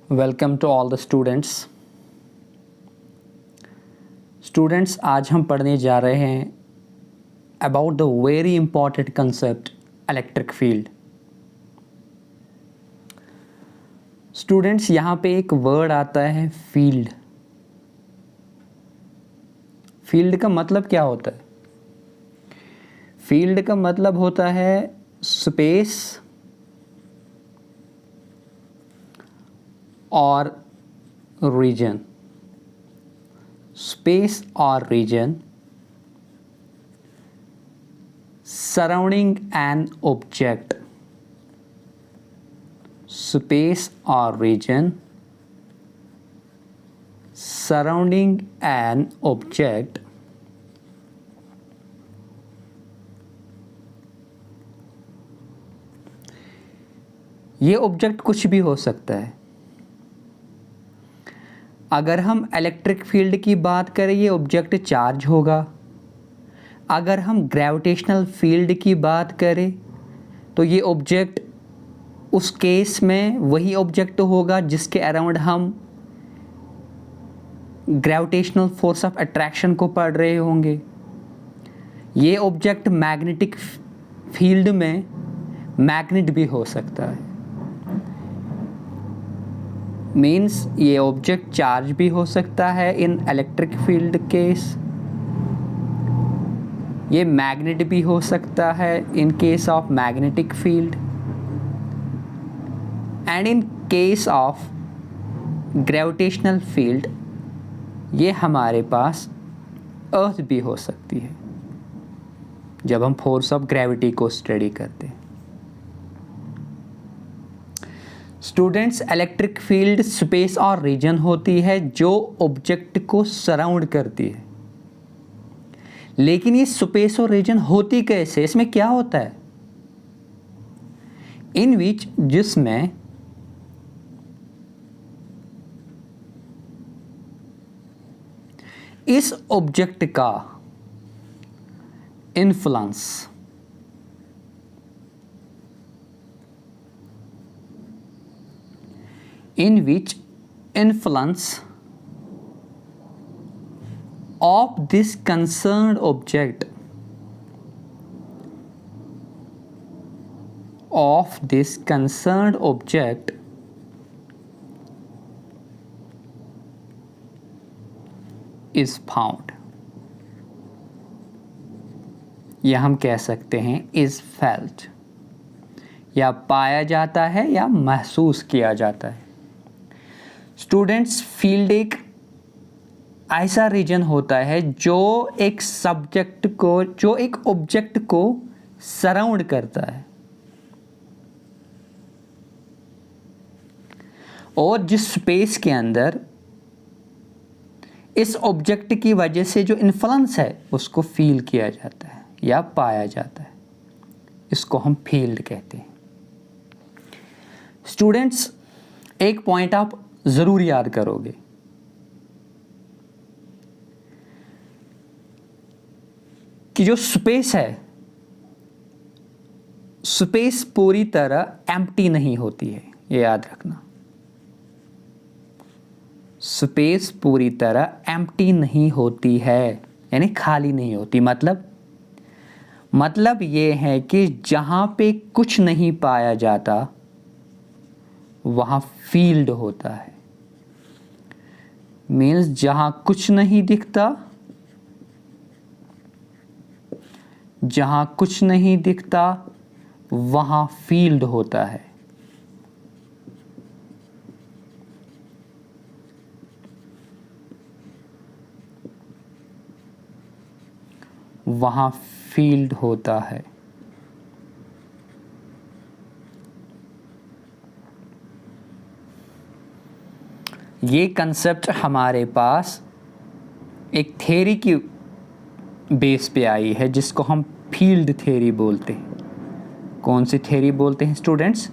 Welcome to all the students. आज हम पढ़ने जा रहे हैं about the very important concept electric field. Students, यहाँ पे एक वर्ड आता है फील्ड। फील्ड का मतलब क्या होता है? फील्ड का मतलब होता है स्पेस और रीजन। स्पेस और region surrounding an object. Space और रीजन सराउंडिंग एन ऑब्जेक्ट ये ऑब्जेक्ट कुछ भी हो सकता है। अगर हम इलेक्ट्रिक फील्ड की बात करें, ये ऑब्जेक्ट चार्ज होगा। अगर हम ग्रेविटेशनल फील्ड की बात करें तो ये ऑब्जेक्ट उस केस में वही ऑब्जेक्ट होगा जिसके अराउंड हम ग्रेविटेशनल फोर्स ऑफ अट्रैक्शन को पढ़ रहे होंगे। ये ऑब्जेक्ट मैग्नेटिक फील्ड में मैग्नेट भी हो सकता है। मीन्स ये ऑब्जेक्ट चार्ज भी हो सकता है इन इलेक्ट्रिक फील्ड केस। ये मैग्नेट भी हो सकता है in case of magnetic field. And in case of gravitational field ये हमारे पास अर्थ भी हो सकती है जब हम फोर्स ऑफ ग्रेविटी को स्टडी करते हैं। स्टूडेंट्स, इलेक्ट्रिक फील्ड स्पेस और रीजन होती है जो ऑब्जेक्ट को सराउंड करती है। लेकिन ये स्पेस और रीजन होती कैसे? इसमें क्या होता है? इन विच जिसमें इस ऑब्जेक्ट का influence in which influence of this concerned object is found। या हम कह सकते हैं is felt, या पाया जाता है या महसूस किया जाता है। स्टूडेंट्स, फील्ड एक ऐसा रीजन होता है जो एक ऑब्जेक्ट को सराउंड करता है और जिस स्पेस के अंदर इस ऑब्जेक्ट की वजह से जो इन्फ्लुएंस है उसको फील किया जाता है या पाया जाता है। इसको हम फील्ड कहते हैं। स्टूडेंट्स, एक पॉइंट आप जरूर याद करोगे कि जो स्पेस है, स्पेस पूरी तरह एम्प्टी नहीं होती है। ये याद रखना, स्पेस पूरी तरह एम्प्टी नहीं होती है, यानी खाली नहीं होती। मतलब ये है कि जहां पे कुछ नहीं पाया जाता वहां फील्ड होता है। मीन्स जहां कुछ नहीं दिखता, वहां फील्ड होता है। वहां फील्ड होता है। ये कंसेप्ट हमारे पास एक थ्योरी की बेस पे आई है जिसको हम फील्ड थ्योरी बोलते हैं। कौन सी थ्योरी बोलते हैं स्टूडेंट्स?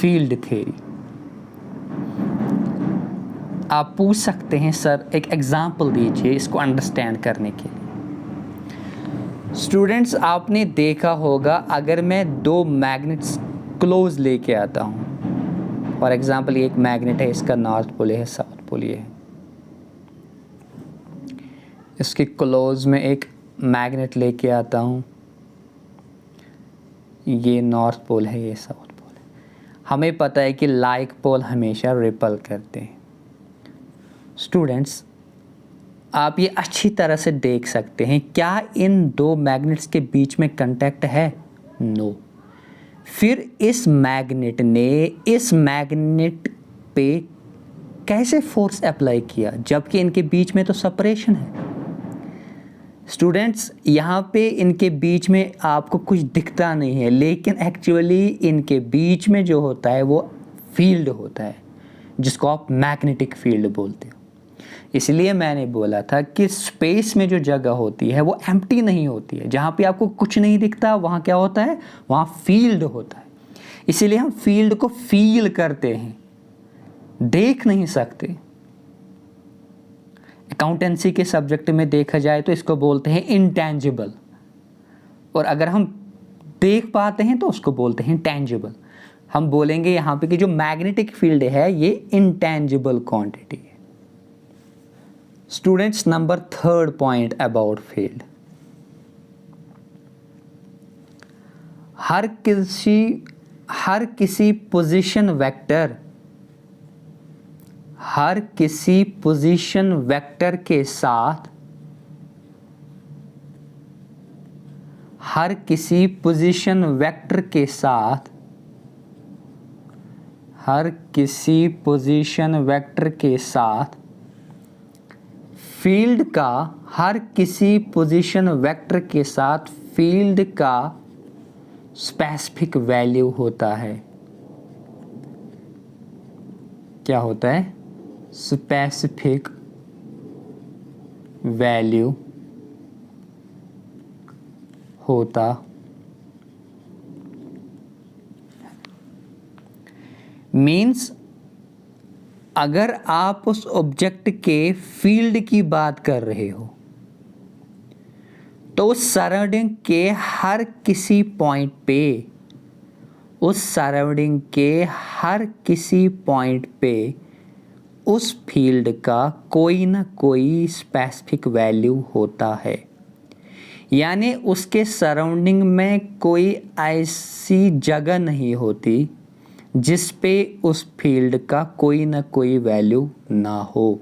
Field theory. आप पूछ सकते हैं सर एक एग्जांपल दीजिए इसको अंडरस्टैंड करने के लिए। स्टूडेंट्स, आपने देखा होगा अगर मैं दो मैग्नेट्स क्लोज लेके आता हूँ फॉर एग्जांपल ये एक मैग्नेट है, इसका नॉर्थ पोल है, साउथ पोल ये है, इसके क्लोज में एक मैग्नेट लेके आता हूँ, ये नॉर्थ पोल है, ये साउथ पोल है। हमें पता है कि लाइक पोल हमेशा रिपल करते हैं। स्टूडेंट्स, आप ये अच्छी तरह से देख सकते हैं, क्या इन दो मैग्नेट्स के बीच में कांटेक्ट है? नो। फिर इस मैग्नेट ने इस मैग्नेट पे कैसे फोर्स अप्लाई किया, जबकि इनके बीच में तो सेपरेशन है। स्टूडेंट्स, यहाँ पे इनके बीच में आपको कुछ दिखता नहीं है, लेकिन एक्चुअली इनके बीच में जो होता है वो फील्ड होता है, जिसको आप मैग्नेटिक फील्ड बोलते हो। इसलिए मैंने बोला था कि स्पेस में जो जगह होती है वो एम्प्टी नहीं होती है। जहाँ पे आपको कुछ नहीं दिखता वहाँ क्या होता है? वहाँ फील्ड होता है। इसीलिए हम फील्ड को फील करते हैं, देख नहीं सकते। अकाउंटेंसी के सब्जेक्ट में देखा जाए तो इसको बोलते हैं इंटेंजिबल, और अगर हम देख पाते हैं तो उसको बोलते हैं टेंजिबल। हम बोलेंगे यहाँ पे कि जो मैग्नेटिक फील्ड है ये इंटेंजिबल क्वांटिटी है। Students, number 3rd point about field. हर किसी पोजीशन वेक्टर के साथ फील्ड का स्पेसिफिक वैल्यू होता है। क्या होता है? स्पेसिफिक वैल्यू होता मीन्स अगर आप उस ऑब्जेक्ट के फील्ड की बात कर रहे हो तो उस सराउंडिंग के हर किसी पॉइंट पे उस फील्ड का कोई ना कोई स्पेसिफिक वैल्यू होता है। यानी उसके सराउंडिंग में कोई ऐसी जगह नहीं होती जिस पे उस फील्ड का कोई ना कोई वैल्यू ना हो।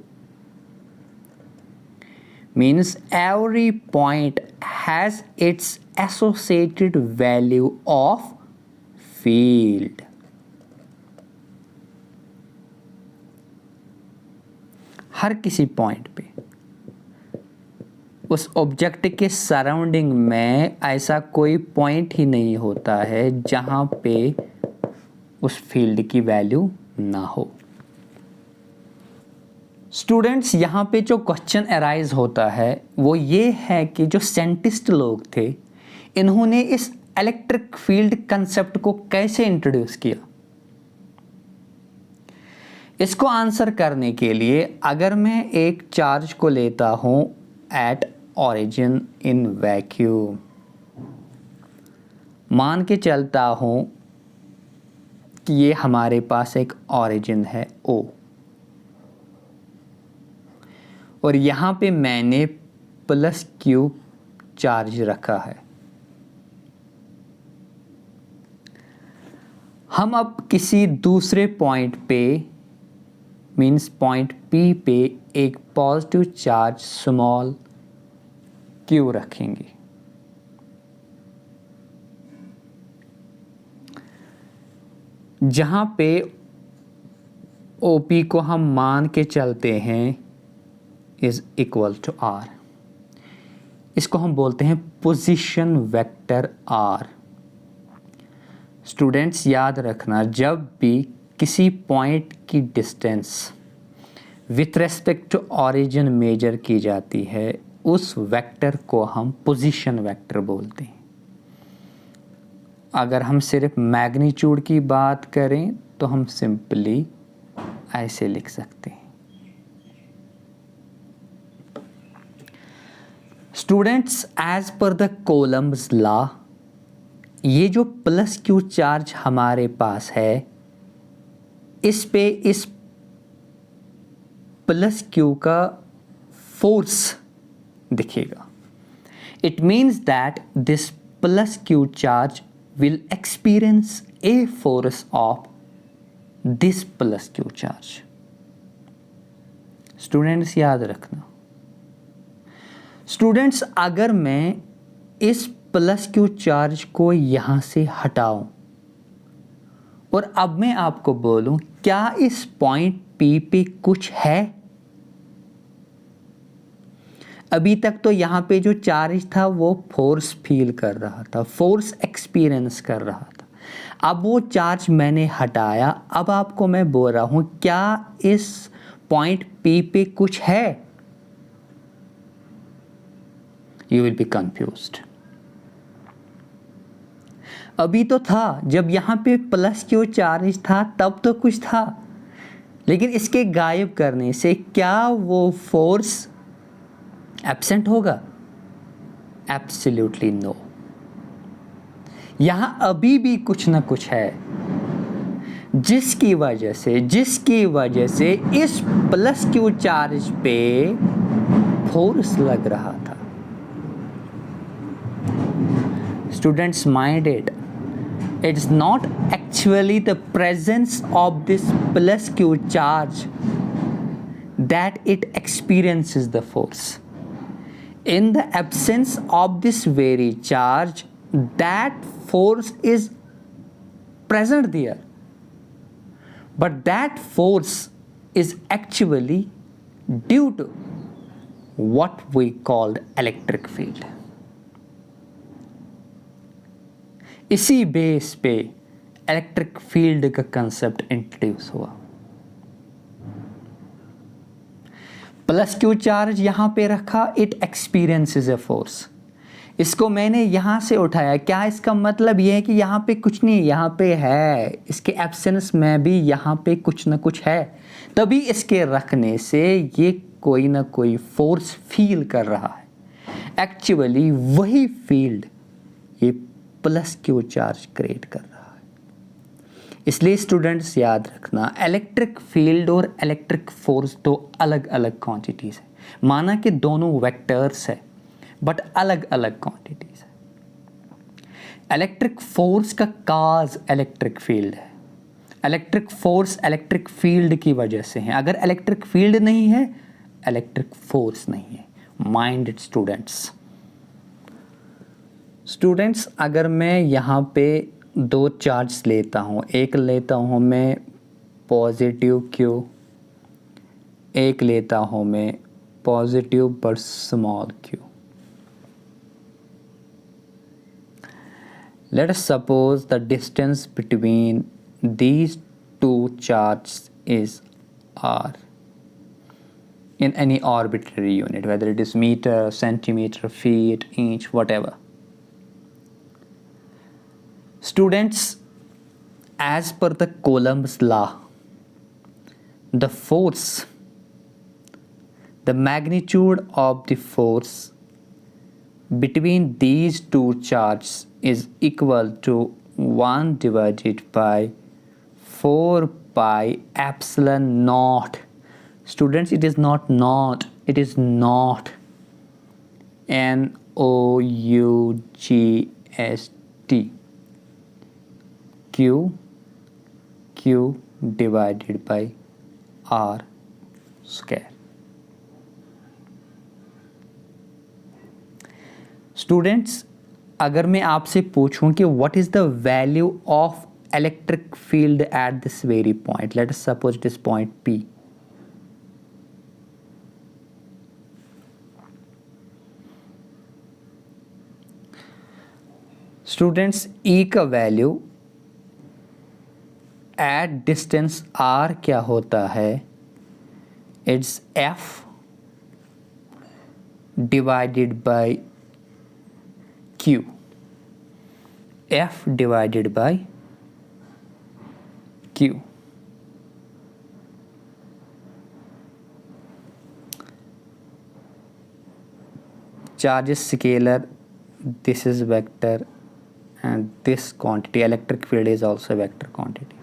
Means every point has its associated value of field. हर किसी पॉइंट पे उस ऑब्जेक्ट के सराउंडिंग में ऐसा कोई पॉइंट ही नहीं होता है जहां पे उस फील्ड की वैल्यू ना हो। स्टूडेंट्स, यहाँ पे जो क्वेश्चन अराइज होता है वो ये है कि जो साइंटिस्ट लोग थे इन्होंने इस इलेक्ट्रिक फील्ड कंसेप्ट को कैसे इंट्रोड्यूस किया। इसको आंसर करने के लिए अगर मैं एक चार्ज को लेता हूं एट ओरिजिन इन वैक्यूम, मान के चलता हूं कि ये हमारे पास एक ओरिजिन है O, और यहाँ पे मैंने +Q चार्ज रखा है। हम अब किसी दूसरे पॉइंट पे मीन्स पॉइंट P पे एक पॉजिटिव चार्ज स्मॉल q रखेंगे। जहां पे OP को हम मान के चलते हैं इज इक्वल टू R। इसको हम बोलते हैं पोजीशन वेक्टर R। स्टूडेंट्स, याद रखना, जब भी किसी पॉइंट की distance with respect to origin measure की जाती है उस वेक्टर को हम पोजीशन वेक्टर बोलते हैं। अगर हम सिर्फ मैग्नीट्यूड की बात करें तो हम सिंपली ऐसे लिख सकते हैं। Students, as per the Coulomb's law, ये जो +Q चार्ज हमारे पास है इस पे इस प्लस क्यू का फोर्स दिखेगा. It means that this plus Q charge will experience a force of this plus Q charge. Students याद रखना, स्टूडेंट्स अगर मैं इस प्लस क्यू चार्ज को यहां से हटाऊं और अब मैं आपको बोलूं क्या इस पॉइंट पी पे कुछ है, अभी तक तो यहां पे जो चार्ज था वो फोर्स फील कर रहा था, फोर्स एक्सपीरियंस कर रहा था. अब वो चार्ज मैंने हटाया, अब आपको मैं बोल रहा हूं क्या इस पॉइंट पी पे कुछ है, यू विल बी कंफ्यूज्ड. अभी तो था, जब यहां पे प्लस क्यू चार्ज था तब तो कुछ था, लेकिन इसके गायब करने से क्या वो फोर्स एब्सेंट होगा? Absolutely no. यहां अभी भी कुछ ना कुछ है जिसकी वजह से इस प्लस क्यू चार्ज पे फोर्स लग रहा था. Students mind it's not actually the presence of this plus q charge that it experiences the force. In the absence of this very charge, that force is present there, but that force is actually due to what we called electric field. इसी base पे electric field का concept introduce हुआ. Plus Q charge यहां पे रखा, it experiences a force. इसको मैंने यहां से उठाया, क्या इसका मतलब यह है कि यहां पे कुछ नहीं, यहां पे है, इसके एब्सेंस में भी यहां पे कुछ ना कुछ है, तभी इसके रखने से ये कोई ना कोई फोर्स फील कर रहा है. एक्चुअली वही फील्ड ये प्लस क्यू चार्ज क्रिएट कर रहा है. इसलिए स्टूडेंट्स याद रखना, इलेक्ट्रिक फील्ड और इलेक्ट्रिक फोर्स दो अलग अलग क्वांटिटीज है. माना कि दोनों वेक्टर्स है बट अलग अलग क्वांटिटीज है. इलेक्ट्रिक फोर्स का काज इलेक्ट्रिक फील्ड है, इलेक्ट्रिक फोर्स इलेक्ट्रिक फील्ड की वजह से है. अगर इलेक्ट्रिक फील्ड नहीं है, इलेक्ट्रिक फोर्स नहीं है. Mind it students. स्टूडेंट्स अगर मैं यहाँ पे दो चार्ज लेता हूँ, एक लेता हूँ मैं पॉजिटिव क्यू, एक लेता हूँ मैं positive but small Q. Let us suppose the distance between these two charge is r in any arbitrary unit, whether it is meter, centimeter, feet, inch, whatever. Students, as per the Coulomb's law, the force, the magnitude of the force between these two charges is equal to 1 divided by 4 pi epsilon naught. Students, it is not naught, it is naught. NOUGST. Q divided by R square. Students, अगर मैं आपसे पूछूं कि what is the value of electric field at this very point, let us suppose it is point P. Students, E का value at distance R क्या होता है? It's F divided by Q. F divided by Q. Charge is scalar, this is vector, and this quantity electric field is also a vector quantity.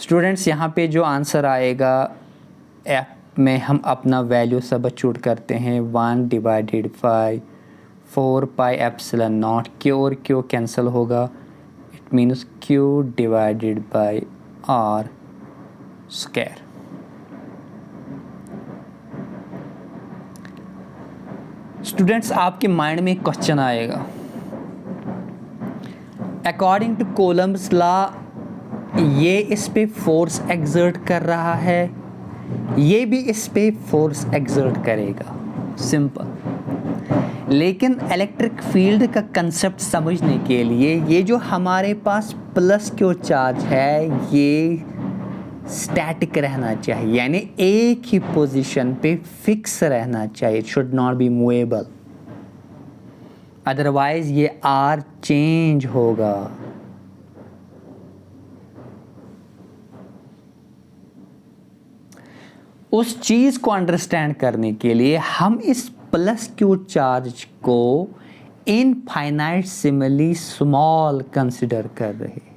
Students यहाँ पे जो answer आएगा F में हम अपना वैल्यू सब्स्टिट्यूट करते हैं 1/4πε0 क्यू और क्यू कैंसिल होगा, इट मीन्स Q/r²। स्टूडेंट्स आपके माइंड में एक क्वेश्चन आएगा, अकॉर्डिंग टू कोलम्ब्स लॉ ये इस पे फोर्स एक्सर्ट कर रहा है, ये भी इस पे फोर्स एक्सर्ट करेगा, सिंपल। लेकिन इलेक्ट्रिक फील्ड का कंसेप्ट समझने के लिए ये जो हमारे पास प्लस क्यू चार्ज है ये स्टैटिक रहना चाहिए, यानी एक ही पोजीशन पे फिक्स रहना चाहिए, it should not be movable, otherwise ये आर चेंज होगा। उस चीज को अंडरस्टैंड करने के लिए हम इस प्लस क्यू चार्ज को इनफाइनाइटसिमली स्मॉल कंसिडर कर रहे हैं।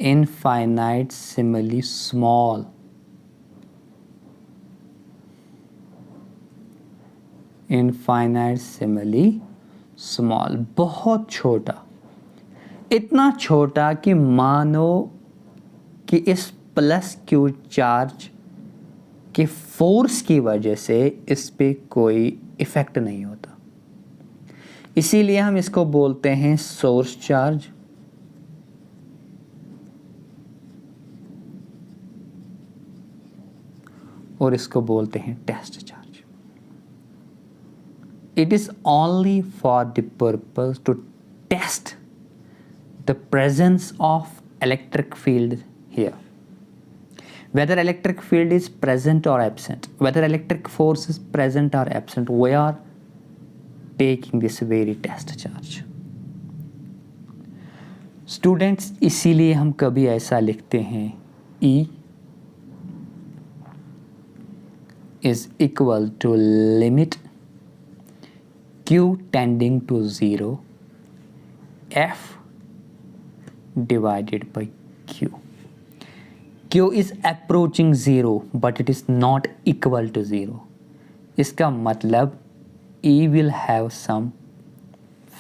infinitesimally small, infinitesimally small, बहुत छोटा, इतना छोटा कि मानो कि इस प्लस क्यू चार्ज के फोर्स की वजह से इस पे कोई इफेक्ट नहीं होता, इसीलिए हम इसको बोलते हैं सोर्स चार्ज, और इसको बोलते हैं test charge. It is only for the purpose to test the presence of electric field here. Whether electric field is present or absent, whether electric force is present or absent, we are taking this very test charge. Students, इसीलिए हम कभी ऐसा लिखते हैं E is equal to limit Q tending to 0 F divided by Q. Q is approaching 0 but it is not equal to 0. इसका मतलब E will have some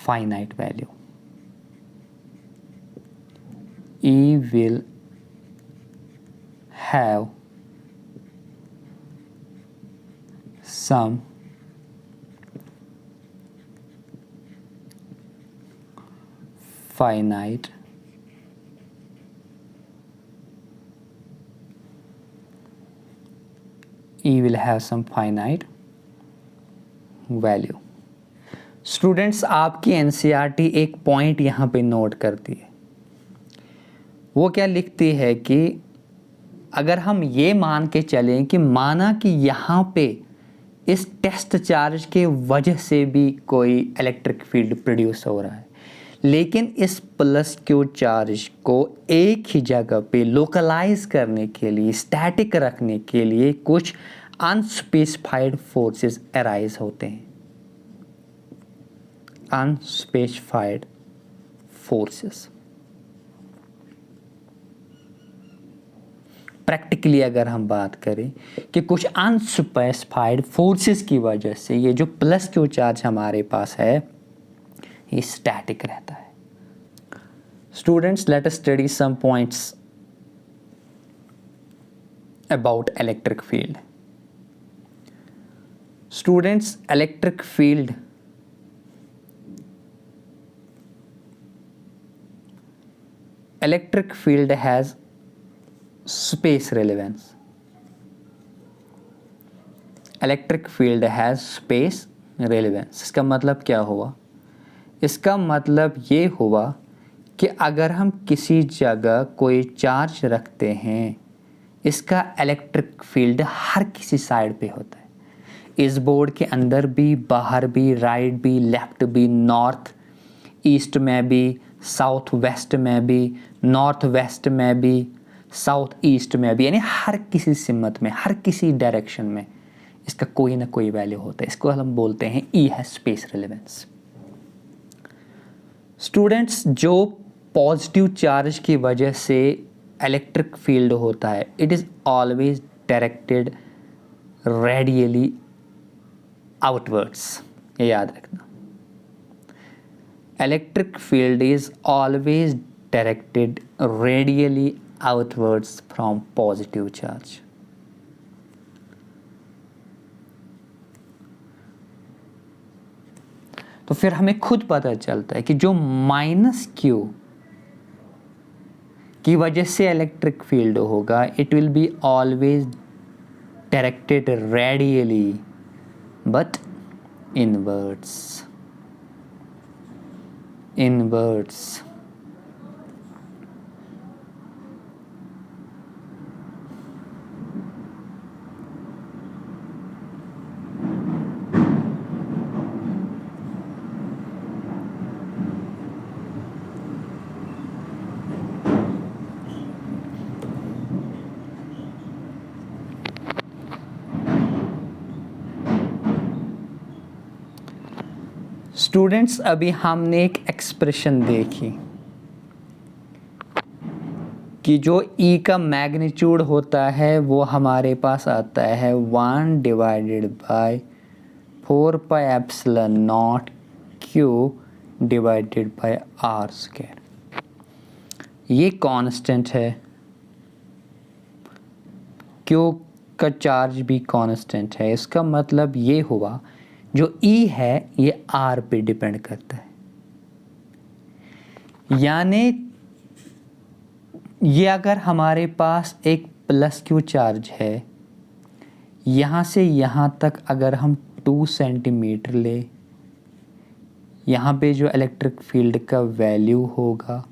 finite value. E will have some finite E will have some finite value. Students आपकी NCERT एक point यहाँ पे note करती है, वो क्या लिखती है कि अगर हम ये मान के चलें कि माना कि यहाँ पे इस टेस्ट चार्ज के वजह से भी कोई इलेक्ट्रिक फील्ड प्रोड्यूस हो रहा है, लेकिन इस प्लस क्यू चार्ज को एक ही जगह पे लोकलाइज करने के लिए, स्टैटिक रखने के लिए कुछ अनस्पेसिफाइड फोर्सेस अराइज होते हैं, अनस्पेसिफाइड फोर्सेस। प्रैक्टिकली अगर हम बात करें कि कुछ अनस्पेसिफाइड फोर्सेस की वजह से ये जो प्लस क्यू चार्ज हमारे पास है ये स्टैटिक रहता है। Students, let us study some points about electric field. Students, electric field has space relevance. Electric field has space relevance. इसका मतलब क्या हुआ? इसका मतलब ये हुआ कि अगर हम किसी जगह कोई चार्ज रखते हैं, इसका इलेक्ट्रिक फील्ड हर किसी साइड पे होता है, इस बोर्ड के अंदर भी, बाहर भी, राइट भी, लेफ्ट भी, नॉर्थ ईस्ट में भी, साउथ वेस्ट में भी, नॉर्थ वेस्ट में भी, साउथ ईस्ट में भी, यानी हर किसी सिमत में, हर किसी डायरेक्शन में इसका कोई ना कोई वैल्यू होता है, इसको हम बोलते हैं ई है स्पेस रिलेवेंस। स्टूडेंट्स, जो पॉजिटिव चार्ज की वजह से इलेक्ट्रिक फील्ड होता है, it is always directed radially outwards, ये याद रखना। Electric field is always directed radially outwards from positive charge. तो फिर हमें खुद पता चलता है कि जो माइनस क्यू की वजह से इलेक्ट्रिक फील्ड होगा, it will be always directed radially but inwards. Students, अभी हमने एक एक्सप्रेशन देखी कि जो E का मैग्नीट्यूड होता है वो हमारे पास आता है 1 divided by 4 pi epsilon not Q divided by R square. ये कांस्टेंट है, Q का चार्ज भी कांस्टेंट है। इसका मतलब ये हुआ जो E है ये R पे डिपेंड करता है, यानी ये अगर हमारे पास एक प्लस Q चार्ज है, यहाँ से यहाँ तक अगर हम 2 सेंटीमीटर ले, यहाँ पे जो इलेक्ट्रिक फील्ड का वैल्यू होगा,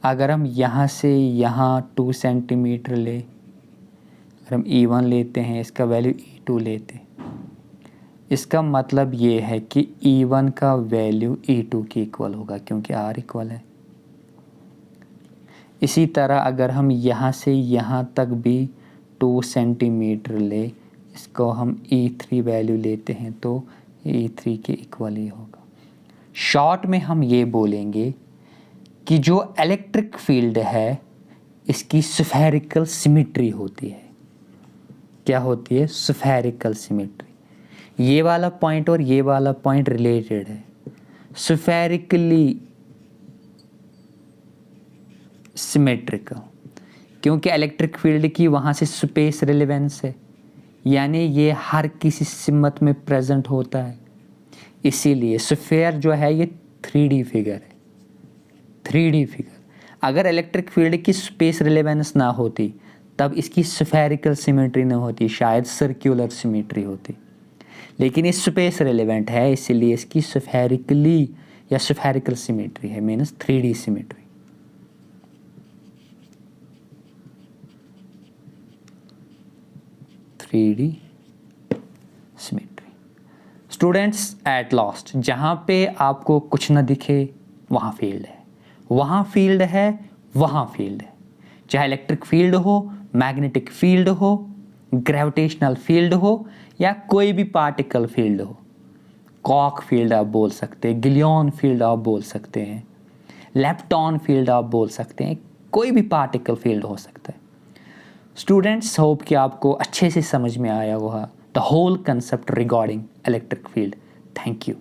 अगर हम यहाँ से यहाँ 2 सेंटीमीटर ले, अगर हम E1 लेते हैं, इसका वैल्यू E2 लेते हैं, इसका मतलब ये है कि E1 का वैल्यू E2 के इक्वल होगा क्योंकि R इक्वल है। इसी तरह अगर हम यहाँ से यहाँ तक भी 2 सेंटीमीटर ले, इसको हम E3 वैल्यू लेते हैं तो E3 के इक्वल ही होगा। शॉर्ट में हम ये बोलेंगे कि जो इलेक्ट्रिक फील्ड है इसकी स्फेरिकल सिमेट्री होती है। क्या होती है? Spherical symmetry. ये वाला पॉइंट और ये वाला पॉइंट रिलेटेड है, स्फेरिकली सिमेट्रिकल, क्योंकि इलेक्ट्रिक फील्ड की वहाँ से स्पेस रिलेवेंस है, यानी ये हर किसी सिमत में प्रेजेंट होता है। इसीलिए स्फेयर जो है ये 3D फिगर है, 3D फिगर। अगर इलेक्ट्रिक फील्ड की स्पेस रिलेवेंस ना होती तब इसकी स्फेरिकल सिमेट्री ना होती, शायद सर्कुलर सिमेट्री होती, लेकिन ये स्पेस रिलेवेंट है इसीलिए इसकी स्फेरिकली या स्फेरिकल सिमेट्री है, means 3D symmetry. Symmetry. Students, at last जहाँ पे आपको कुछ ना दिखे वहाँ फील्ड है, वहाँ फील्ड है, वहाँ फील्ड है। चाहे इलेक्ट्रिक फील्ड हो, मैग्नेटिक फील्ड हो, ग्रेविटेशनल फील्ड हो या कोई भी पार्टिकल फील्ड हो, कॉक फील्ड आप बोल सकते हैं, गिलियन फील्ड आप बोल सकते हैं, लेप्टॉन फील्ड आप बोल सकते हैं, कोई भी पार्टिकल फील्ड हो सकता है। स्टूडेंट्स, होप कि आपको अच्छे से समझ में आया होगा the whole concept regarding electric field. Thank you.